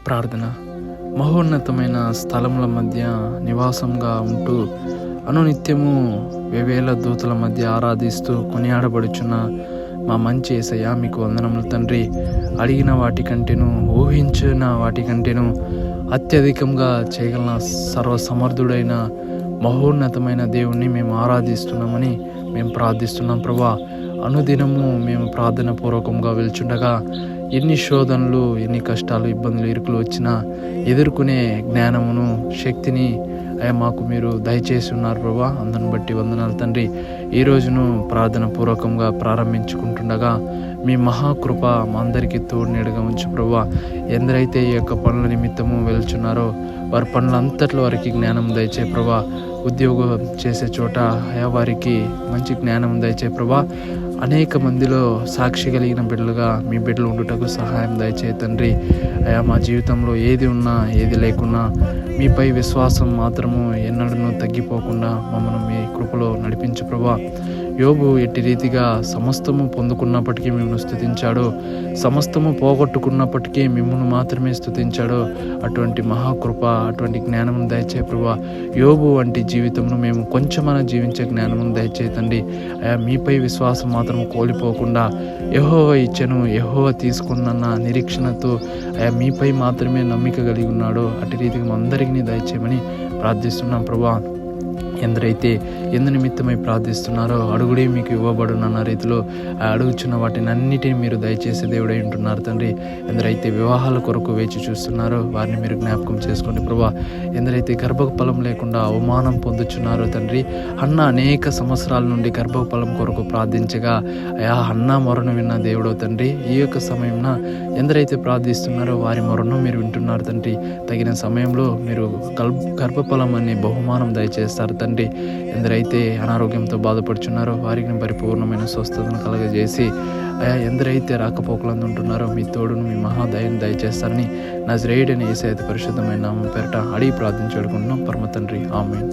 ప్రార్థన. మహోన్నతమైన స్థలముల మధ్య నివాసంగా ఉంటూ అనునిత్యము వేవేల దూతల మధ్య ఆరాధిస్తూ కొనియాడబడుచున్న మా మంచి యేసయ్య, మీకు వందనములు తండ్రి. అడిగిన వాటికంటేను, ఊహించిన వాటికంటేను అత్యధికంగా చేయగలన సర్వసమర్థుడైన మహోన్నతమైన దేవుణ్ణి మేము ఆరాధిస్తున్నామని మేము ప్రార్థిస్తున్నాం ప్రభా. అనుదినము మేము ప్రార్థన పూర్వకంగా వెళ్చుండగా ఎన్ని శోధనలు, ఎన్ని కష్టాలు, ఇబ్బందులు, ఇరుకులు వచ్చినా ఎదుర్కొనే జ్ఞానమును, శక్తిని మాకు మీరు దయచేసి ఉన్నారు ప్రభా. అందుని బట్టి వందనాలు తండ్రి. ఈ రోజును ప్రార్థన పూర్వకంగా ప్రారంభించుకుంటుండగా మీ మహాకృప మా అందరికీ తోడునీడగా ఉంచు ప్రభా. ఎందరైతే ఈ యొక్క పనుల నిమిత్తము వెళ్చున్నారో వారి పనులంతట్లో వారికి జ్ఞానం దయచే ప్రభా. ఉద్యోగం చేసే చోట వారికి మంచి జ్ఞానం దయచే ప్రభా. అనేక మందిలో సాక్షి కలిగిన బిడ్డలుగా మీ బిడ్డలు ఉండుటకు సహాయం దయచే తండ్రి. మా జీవితంలో ఏది ఉన్నా ఏది లేకున్నా మీపై విశ్వాసం మాత్రము ఎన్నడూ తగ్గిపోకుండా మమ్మల్ని మీ కృపలో నడిపించు ప్రభా. యోబు ఎట్టి రీతిగా సమస్తము పొందుకున్నప్పటికీ మిమ్మల్ని స్తుతించాడో, సమస్తము పోగొట్టుకున్నప్పటికీ మిమ్మల్ని మాత్రమే స్తుతించాడో అటువంటి మహాకృప, అటువంటి జ్ఞానం దయచే ప్రభా. యోబు వంటి జీవితంను మేము కొంచెమైనా జీవించే జ్ఞానమును దయచేతండి. మీపై విశ్వాసం మాత్రం కోల్పోకుండా యెహోవా ఇచ్చెను, యెహోవా తీసుకున్న నిరీక్షణతో మీపై మాత్రమే నమ్మిక కలిగి ఉన్నాడో అటు రీతిగా అందరికీ దయచేయమని ప్రార్థిస్తున్నాం ప్రభా. ఎందరైతే ఎందు నిమిత్తమై ప్రార్థిస్తున్నారో అడుగుడే మీకు ఇవ్వబడునన్న రీతిలో అడుగుచున్న వాటిని అన్నిటిని మీరు దయచేసే దేవుడై ఉంటున్నారు తండ్రి. ఎందరైతే వివాహాల కొరకు వేచి చూస్తున్నారో వారిని మీరు జ్ఞాపకం చేసుకోండి ప్రభా. ఎందరైతే గర్భఫలం లేకుండా అవమానం పొందుచున్నారో తండ్రి, హన్నా అనేక సంవత్సరాల నుండి గర్భఫలం కొరకు ప్రార్థించగా హన్నా మొరను విన్న దేవుడో తండ్రి. ఈ యొక్క సమయంలో ఎందరైతే ప్రార్థిస్తున్నారో వారి మొరను మీరు వింటున్నారు తండ్రి. తగిన సమయంలో మీరు గర్భఫలం అనే బహుమానం దయచేస్తారు తండ్రి. ఎందరైతే అనారోగ్యంతో బాధపడుచున్నారో వారికి పరిపూర్ణమైన స్వస్థతను కలగజేసి ఎందరైతే రాకపోకలందు ఉంటున్నారో మీ తోడును, మీ మహాదయను దయచేస్తారని నజరేయుడైన యేసయ్య పరిశుద్ధమైన నామం పేరట అడిగి ప్రార్థించుకుంటున్నాం పరమ తండ్రి. ఆమేన్.